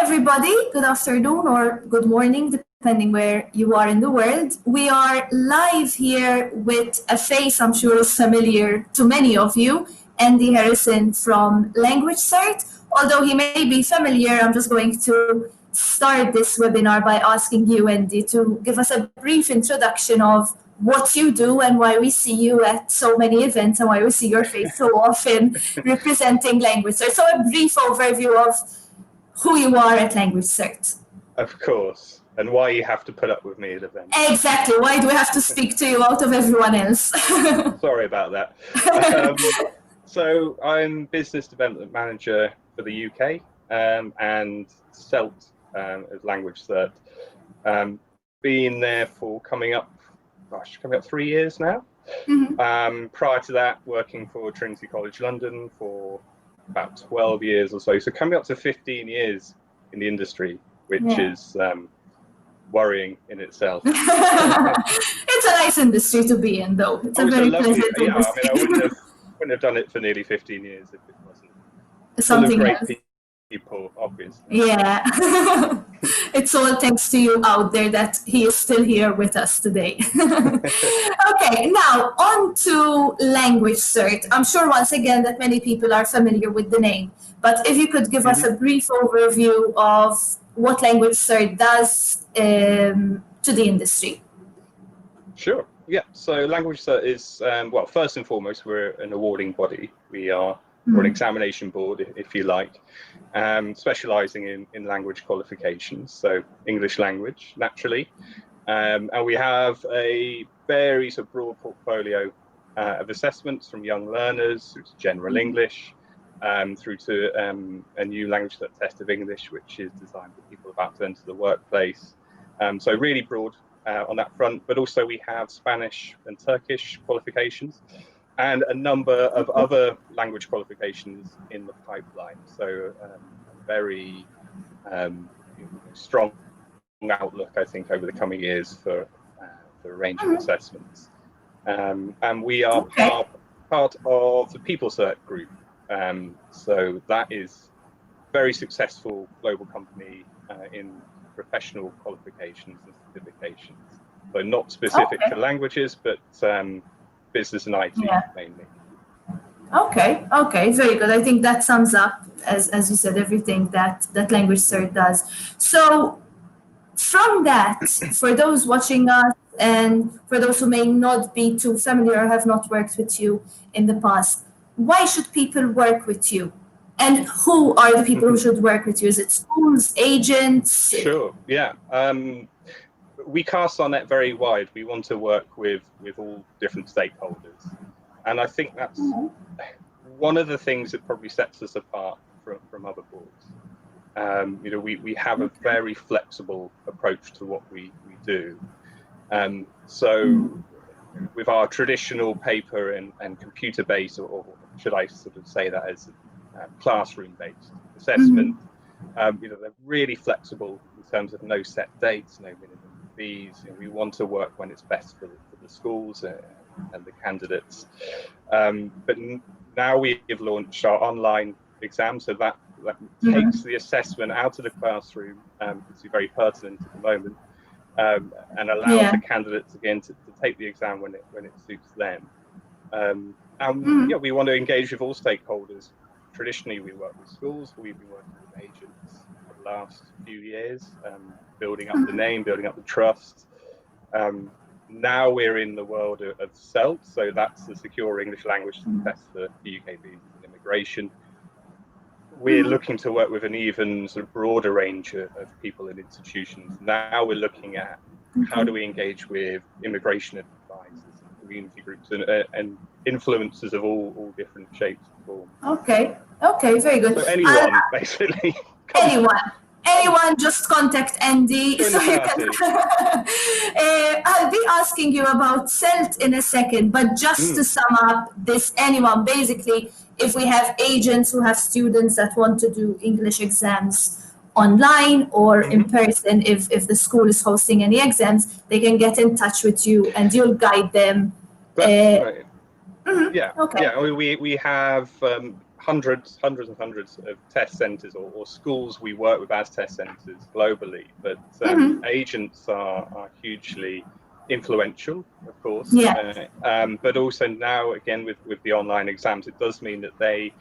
everybody, good afternoon or good morning, depending where you are in the world. We are live here with a face I'm sure is familiar to many of you, Andy Harrison from LanguageCert. Although he may be familiar, I'm just going to start this webinar by asking you, Andy, to give us a brief introduction of what you do and why we see you at so many events and why we see your face so often representing LanguageCert. So a brief overview of who you are at LanguageCert. Of course, and why you have to put up with me at events. Exactly, why do we have to speak to you out of everyone else? Sorry about that. So I'm Business Development Manager for the UK and Celt as LanguageCert. Been there for coming up 3 years now. Mm-hmm. Prior to that, working for Trinity College London for about 12 years or so. So coming up to 15 years in the industry, which is worrying in itself. It's a nice industry to be in, though. It's a very pleasant industry. I mean, I wouldn't have done it for nearly 15 years if it wasn't something full of else. Great people, obviously. Yeah. It's all thanks to you out there that he is still here with us today. Okay, now on to LanguageCert. I'm sure once again that many people are familiar with the name, but if you could give us a brief overview of what LanguageCert does to the industry. Sure, yeah. So LanguageCert is, well, first and foremost, we're an awarding body. We are or an examination board, if you like, specialising in language qualifications, so English language, naturally. And we have a very sort of broad portfolio of assessments from young learners through to general English, through to a new language test of English, which is designed for people about to enter the workplace. So really broad on that front, but also we have Spanish and Turkish qualifications, and a number of other language qualifications in the pipeline. So a very strong outlook, I think, over the coming years for a range of assessments. And we are part of the PeopleCert group. So that is a very successful global company in professional qualifications and certifications. So not specific to languages, but business and IT mainly. Okay, very good. I think that sums up, as you said, everything that LanguageCert does. So from that, for those watching us and for those who may not be too familiar or have not worked with you in the past, why should people work with you? And who are the people who should work with you? Is it schools, agents? Sure, yeah. We cast our net very wide. We want to work with all different stakeholders. And I think that's one of the things that probably sets us apart from other boards. We have a very flexible approach to what we do. So with our traditional paper and computer-based, or should I sort of say that as classroom-based assessment, they're really flexible in terms of no set dates, no minimum fees. We want to work when it's best for the schools and the candidates. But now we have launched our online exam, so that takes the assessment out of the classroom. It's very pertinent at the moment, and allows the candidates again to take the exam when it suits them. We want to engage with all stakeholders. Traditionally, we work with schools. We've been working with agents for the last few years, building up the name, building up the trust. Now we're in the world of Celt, so that's the secure English language test for the UK visas and immigration. We're looking to work with an even sort of broader range of people and institutions. Now we're looking at how do we engage with immigration advisors, community groups, and influencers of all different shapes and forms. Okay, very good. So anyone, basically. Anyone, just contact Andy. So you can I'll be asking you about Celt in a second, but just to sum up this, anyone, basically, if we have agents who have students that want to do English exams online or in person, if the school is hosting any exams, they can get in touch with you and you'll guide them. That's right. Yeah. We have hundreds and hundreds of test centers or schools we work with as test centers globally, but agents are hugely influential, of course. Yeah. But also now, again, with the online exams, it does mean that they,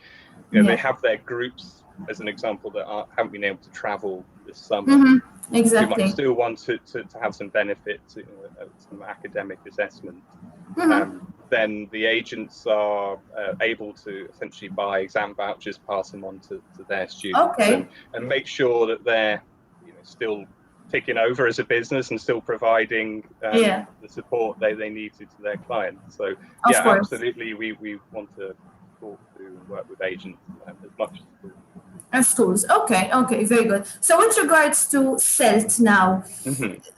they have their groups, as an example, that haven't been able to travel this summer. Who might Exactly. still want to have some benefit, some academic assessment. Then the agents are able to essentially buy exam vouchers, pass them on to their students, and make sure that they're still ticking over as a business and still providing the support they need to their clients. So absolutely, we want to talk to and work with agents as much as possible. Schools. Okay, very good. So with regards to Celt now,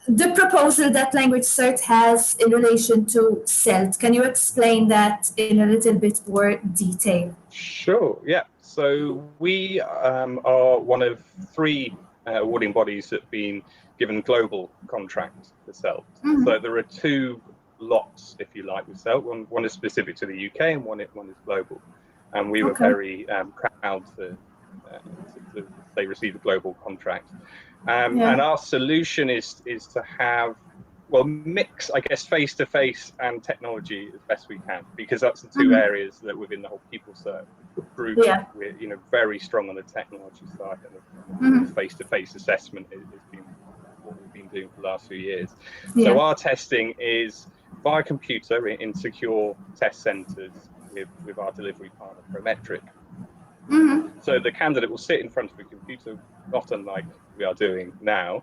the proposal that LanguageCert has in relation to Celt, can you explain that in a little bit more detail? Sure, yeah. So we are one of 3 awarding bodies that have been given global contracts for Celt. So there are 2 lots, if you like, with Celt. One is specific to the UK and one is global. And we were very proud to they received a global contract. And our solution is to have, mix, I guess, face-to-face and technology as best we can, because that's the 2 areas that within the whole PeopleCert group, we're very strong on the technology side, and the face-to-face assessment has been what we've been doing for the last few years. So our testing is via computer in secure test centers with our delivery partner, Prometric. So the candidate will sit in front of a computer, not unlike we are doing now,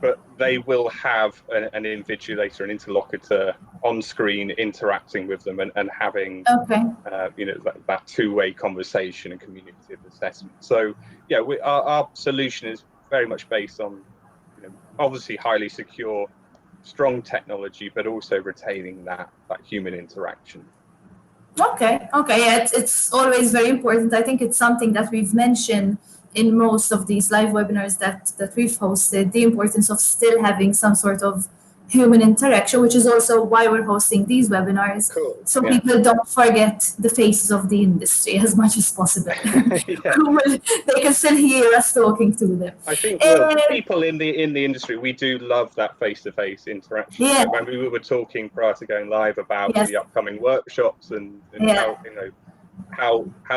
but they will have an invigilator, an interlocutor on screen interacting with them and having that 2-way conversation and communicative assessment. So our solution is very much based on obviously highly secure, strong technology, but also retaining that human interaction. Okay, yeah, it's always very important. I think it's something that we've mentioned in most of these live webinars that we've hosted, the importance of still having some sort of human interaction, which is also why we're hosting these webinars. Cool. So people don't forget the faces of the industry as much as possible. They can still hear us talking to them. I think people in the industry, we do love that face-to-face interaction. Yeah. When we were talking prior to going live about the upcoming workshops and how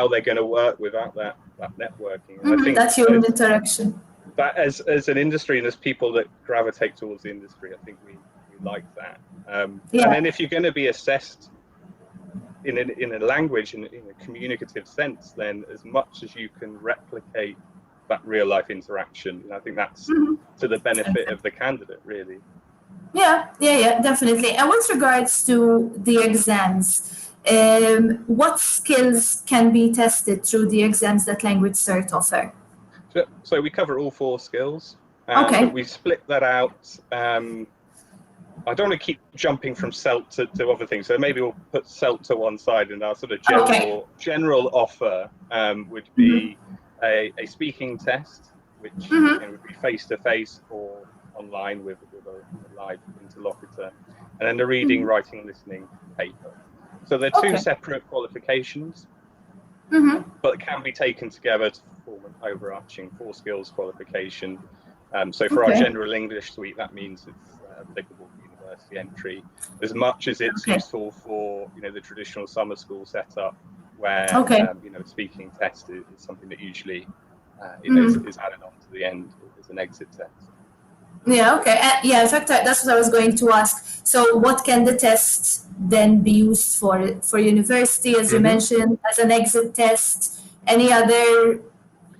they're going to work without that networking. And I think that human interaction. That as an industry and as people that gravitate towards the industry, I think we like that. And then if you're going to be assessed in a language, in a communicative sense, then as much as you can replicate that real life interaction, I think that's to the benefit of the candidate, really. Yeah, definitely. And with regards to the exams, what skills can be tested through the exams that LanguageCert offer? So we cover all 4 skills, but we split that out. I don't want to keep jumping from Celt to other things, so maybe we'll put Celt to one side, and our sort of general offer would be a speaking test, which would be face-to-face or online with a live interlocutor, and then the reading, writing, listening paper. So they're 2 separate qualifications, but can be taken together to form an overarching 4 skills qualification. So for our general English suite, that means it's applicable for university entry, as much as it's useful for the traditional summer school setup, where a speaking test is something that usually is added on to the end as an exit test. Yeah, okay. In fact, that's what I was going to ask. So what can the test then be used for university, as you mentioned, as an exit test? Any other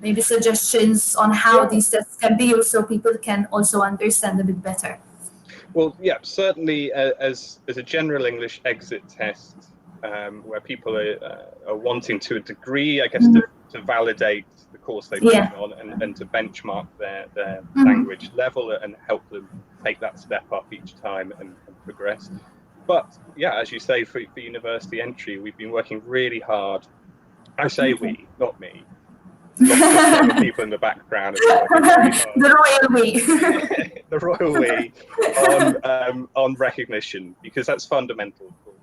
maybe suggestions on how these tests can be used so people can also understand a bit better? Well, certainly as a general English exit test, where people are wanting to a degree, I guess, to validate the course they've been on and to benchmark their language level and help them take that step up each time and progress. But as you say, for university entry, we've been working really hard. I say we, not me. Lots of people in the background. The royal we. The royal we on recognition, because that's fundamental, of course.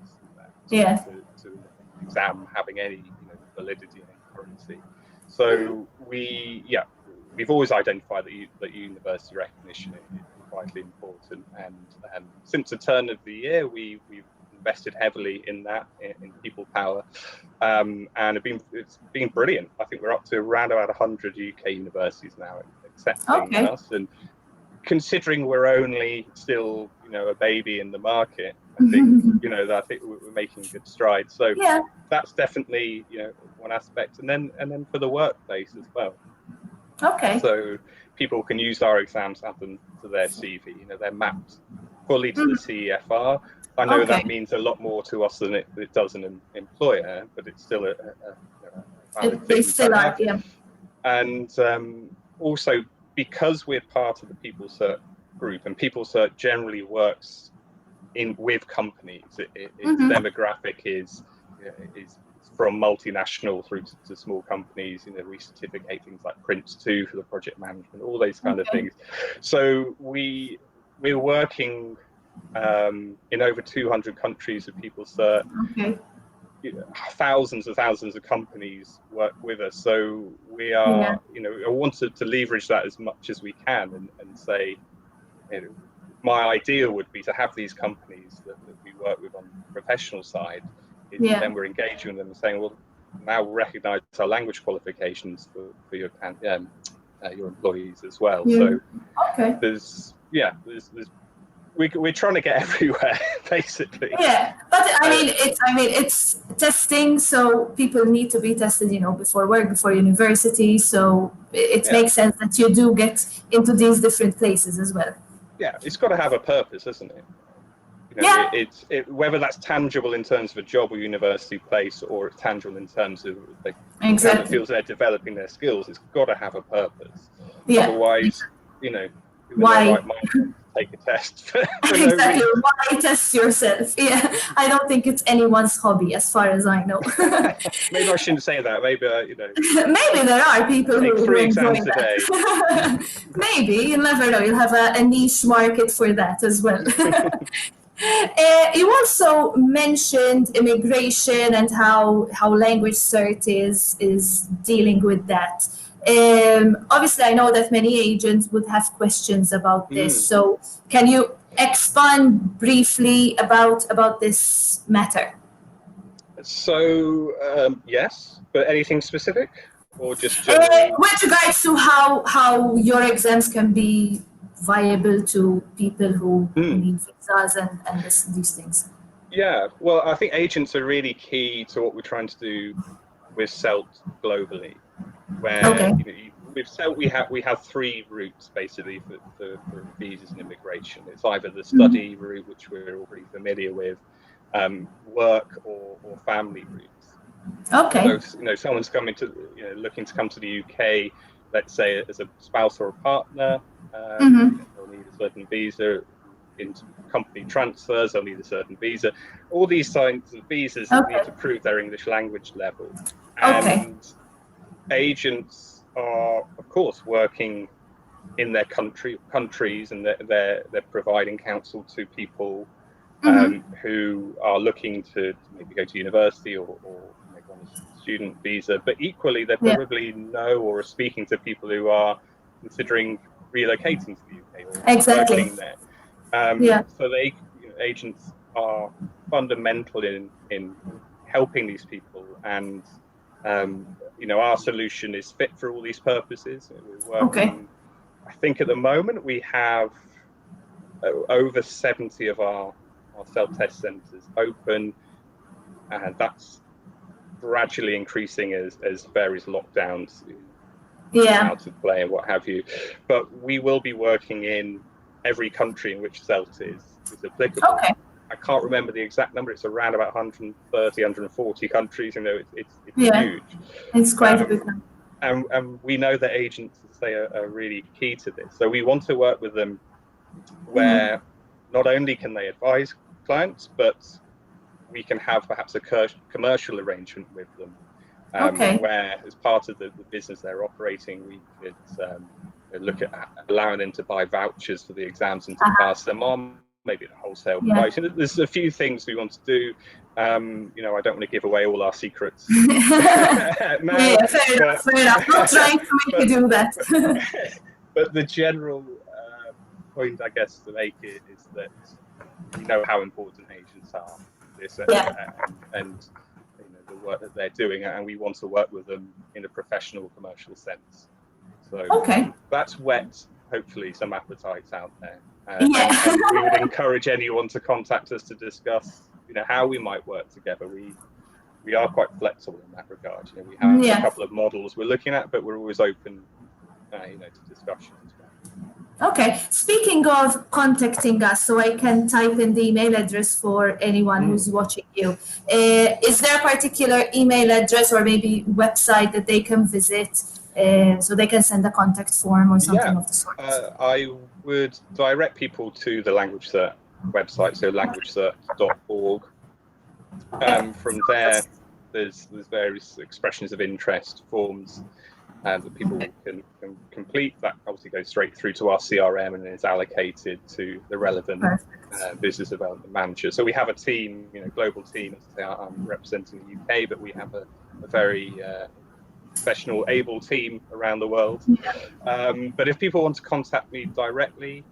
To exam having any validity and currency. So we've always identified that university recognition is vitally important, and since the turn of the year, we've invested heavily in that, in people power, and it's been brilliant. I think we're up to around about 100 UK universities now accepting us, and considering we're only still, a baby in the market, I think, I think we're making good strides. So that's definitely, one aspect, and then for the workplace as well. Okay. So people can use our exams, add them to their CV. They're mapped fully to the CEFR. I know that means a lot more to us than it does an employer, but it's still a valid thing to have. And also, because we're part of the PeopleCert group, and PeopleCert generally works with companies, its demographic is from multinational through to small companies. We certificate things like Prince 2 for the project management, all those kind of things. So we're working in over 200 countries with PeopleCert. Thousands of companies work with us. So we are, I wanted to leverage that as much as we can, and say, my ideal would be to have these companies that we work with on the professional side. Then we're engaging with them and saying, well, now recognize our language qualifications for your employees as well. So we're trying to get everywhere, basically. Yeah, but it's testing, so people need to be tested, before work, before university. So it makes sense that you do get into these different places as well. Yeah, it's got to have a purpose, isn't it? Whether that's tangible in terms of a job or university place, or it's tangible in terms of it feels they're developing their skills. It's got to have a purpose. Otherwise, why take a test? Exactly. Why test yourself? Yeah, I don't think it's anyone's hobby, as far as I know. Maybe I shouldn't say that. Maybe maybe there are people who enjoy exams that. Maybe, you never know. You'll have a niche market for that as well. You also mentioned immigration and how LanguageCert is dealing with that. Obviously, I know that many agents would have questions about this. So can you expand briefly about this matter? So, yes, but anything specific, or just generally? With regards to how your exams can be viable to people who need visas and these things. Yeah, well, I think agents are really key to what we're trying to do with Celt globally. Where with Celt we have three routes basically for visas and immigration. It's either the study route, which we're already familiar with, work or family routes. So someone's coming to looking to come to the UK, let's say as a spouse or a partner, they'll need a certain visa. In company transfers, they'll need a certain visa. All these kinds of visas need to prove their English language level. And agents are, of course, working in their countries, and they're providing counsel to people who are looking to maybe go to university or maybe on a student visa. But equally, they probably know or are speaking to people who are considering relocating to the UK or working there. So agents are fundamental in helping these people, and our solution is fit for all these purposes. We're working, I think at the moment we have over 70 of our self-test centres open, and that's gradually increasing as various lockdowns out of play and what have you. But we will be working in every country in which Celt is applicable. I can't remember the exact number. It's around about 130, 140 countries. It's huge. It's quite a big number. And we know that agents, as I say, are really key to this. So we want to work with them where not only can they advise clients, but we can have perhaps a commercial arrangement with them, where as part of the business they're operating, we could look at allowing them to buy vouchers for the exams and to pass them on, maybe at a wholesale price. And there's a few things we want to do. You know, I don't want to give away all our secrets. Yeah, fair enough, fair enough. Not trying to make you do that. But the general point, I guess, to make it is that we know how important agents are to this, and you know, the work that they're doing, and we want to work with them in a professional, commercial sense. So that's whet, hopefully, some appetites out there. And we would encourage anyone to contact us to discuss, you know, how we might work together. We are quite flexible in that regard. You know, we have a couple of models we're looking at, but we're always open, you know, to discussion as well. Okay. Speaking of contacting us, so I can type in the email address for anyone who's watching you. Is there a particular email address or maybe website that they can visit so they can send a contact form or something of the sort? I would direct people to the LanguageCert website, so LanguageCert.org. From there, there's various expressions of interest forms that people can complete. That obviously goes straight through to our CRM and is allocated to the relevant business development manager. So we have a team, you know, global team. As I say, I'm representing the UK, but we have a very professional, able team around the world. But if people want to contact me directly,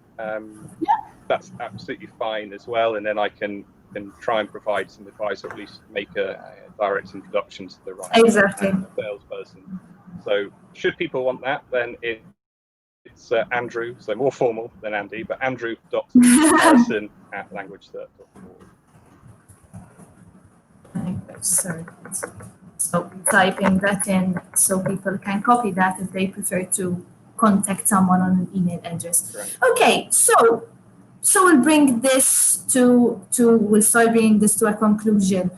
that's absolutely fine as well. And then I can try and provide some advice, or at least make a direct introduction to the right salesperson. So should people want that, then it's Andrew, so more formal than Andy, but andrew.harrison at LanguageCert.org. So typing that in so people can copy that if they prefer to contact someone on an email address. Right. Okay, so we'll bring this we'll start bringing this to a conclusion.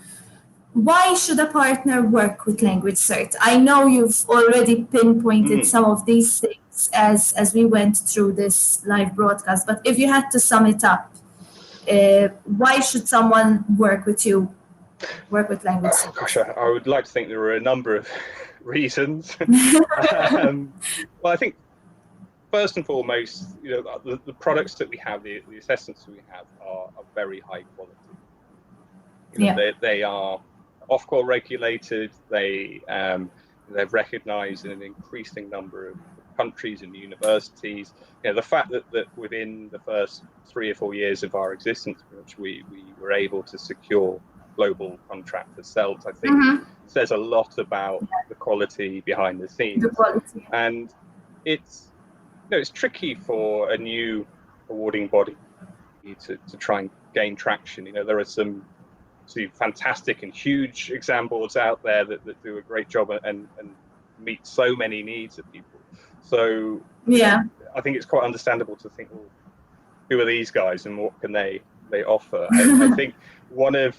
Why should a partner work with LanguageCert? I know you've already pinpointed some of these things as we went through this live broadcast, but if you had to sum it up, why should someone work with you? Work with LanguageCert? Gosh, I would like to think there are a number of reasons. Well, I think first and foremost, you know, the products that we have, the assessments we have are very high quality. You know, they are Ofqual regulated. They're recognised in an increasing number of countries and universities. You know, the fact that within the first 3 or 4 years of our existence, which we were able to secure global contract for Celt, I think says a lot about the quality behind the scenes. The quality. And it's, you know, it's tricky for a new awarding body to try and gain traction. You know, there are some fantastic and huge exam boards out there that do a great job and meet so many needs of people. So I think it's quite understandable to think, well, who are these guys and what can they offer? I think one of,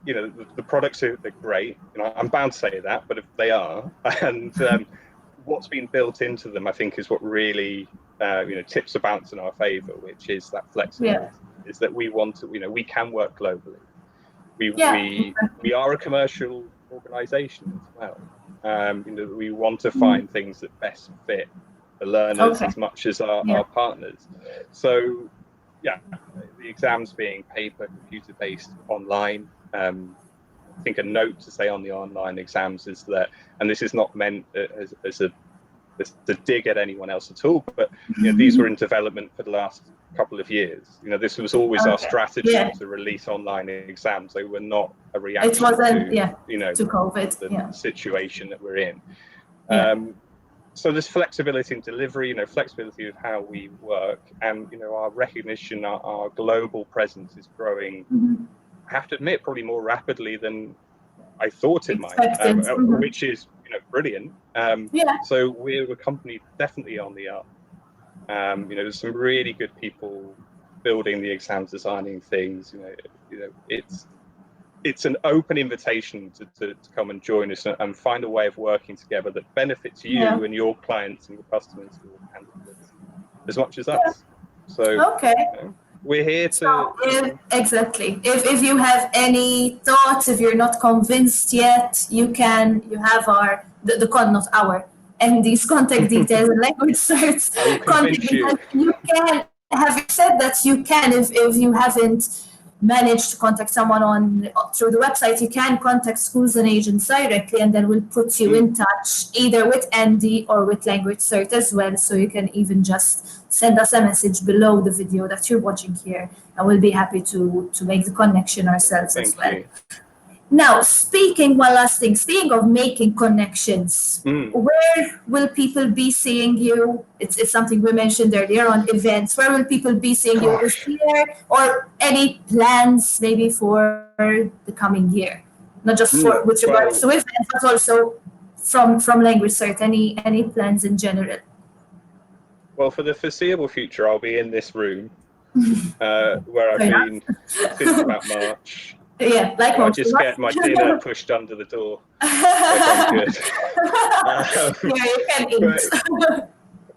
you know, the products are great. You know, I'm bound to say that, but if they are, and what's been built into them, I think, is what really you know, tips the balance in our favour, which is that flexibility. Is that we want to, you know, we can work globally. We are a commercial organisation as well. You know, we want to find things that best fit the learners as much as our partners. So, yeah, the exams being paper, computer-based, online. I think a note to say on the online exams is that, and this is not meant as a dig at anyone else at all, but you know, these were in development for the last couple of years. You know, this was always our strategy to release online exams. They were not a reaction to, you know, to COVID, the situation that we're in. So there's flexibility in delivery, you know, flexibility of how we work, and you know, our recognition, our global presence is growing. I have to admit, probably more rapidly than I thought it might, which is, you know, brilliant. So we're a company definitely on the up. You know, there's some really good people building the exams, designing things. You know, it's an open invitation to come and join us and find a way of working together that benefits you and your clients and your customers as much as us. So you know, we're here to exactly. If you have any thoughts, if you're not convinced yet, you have our not our MD's contact details and LanguageCert's contact details. You can have said that you can if you haven't manage to contact someone through the website, you can contact schools and agents directly, and then we'll put you in touch either with Andy or with LanguageCert as well. So you can even just send us a message below the video that you're watching here, and we'll be happy to make the connection ourselves as well. Thank you. Now, speaking of making connections, where will people be seeing you? It's something we mentioned earlier on events. Where will people be seeing you this year, or any plans maybe for the coming year? Not just with regards to events, but also from LanguageCert. Any plans in general? Well, for the foreseeable future, I'll be in this room where I've been since about March. Yeah, like I just get my dinner pushed under the door. I'm good. Yeah, you can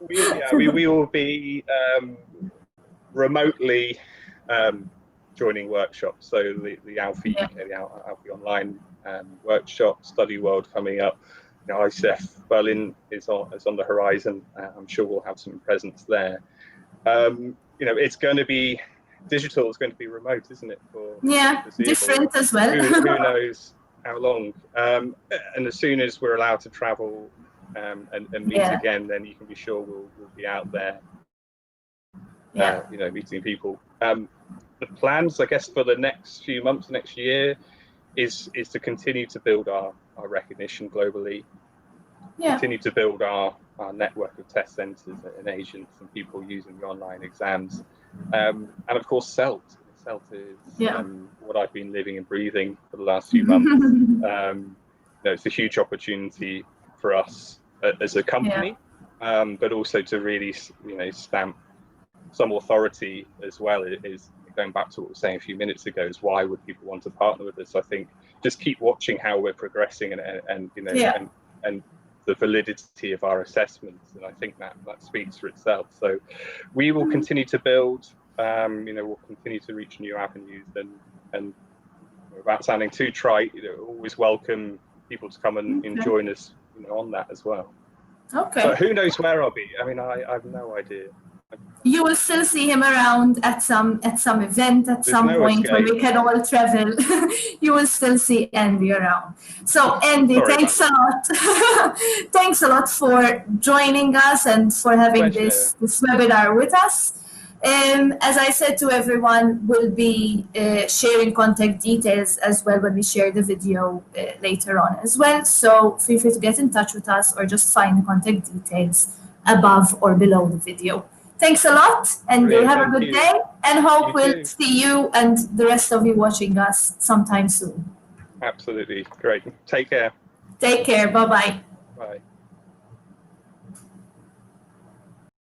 eat. We will be remotely joining workshops. So the Alfie, the Alfie Online workshop, Study World coming up. ICEF Berlin is on the horizon. I'm sure we'll have some presence there. It's going to be digital. It's going to be remote, isn't it? Different as well. Who knows how long? And as soon as we're allowed to travel and meet again, then you can be sure we'll be out there. Meeting people. The plans, I guess, for the next few months, next year, is to continue to build our recognition globally. Continue to build our network of test centres and agents and people using the online exams. And of course, Celt. Celt is what I've been living and breathing for the last few months. It's a huge opportunity for us as a company, but also to really, stamp some authority as well. It is going back to what we were saying a few minutes ago. Is why would people want to partner with us? I think just keep watching how we're progressing and the validity of our assessments, and I think that speaks for itself. So we will continue to build. We'll continue to reach new avenues, and without sounding too trite, always welcome people to come and join us, on that as well. Okay. So who knows where I'll be? I mean, I have no idea. You will still see him around at some event at some point where we can all travel. You will still see Andy around. So Andy, thanks a lot. Thanks a lot for joining us and for having this webinar with us. As I said to everyone, we'll be sharing contact details as well when we share the video later on as well. So feel free to get in touch with us or just find the contact details above or below the video. Thanks a lot, and have a good day, and hope we'll see you and the rest of you watching us sometime soon. Absolutely. Great. Take care. Take care. Bye-bye. Bye.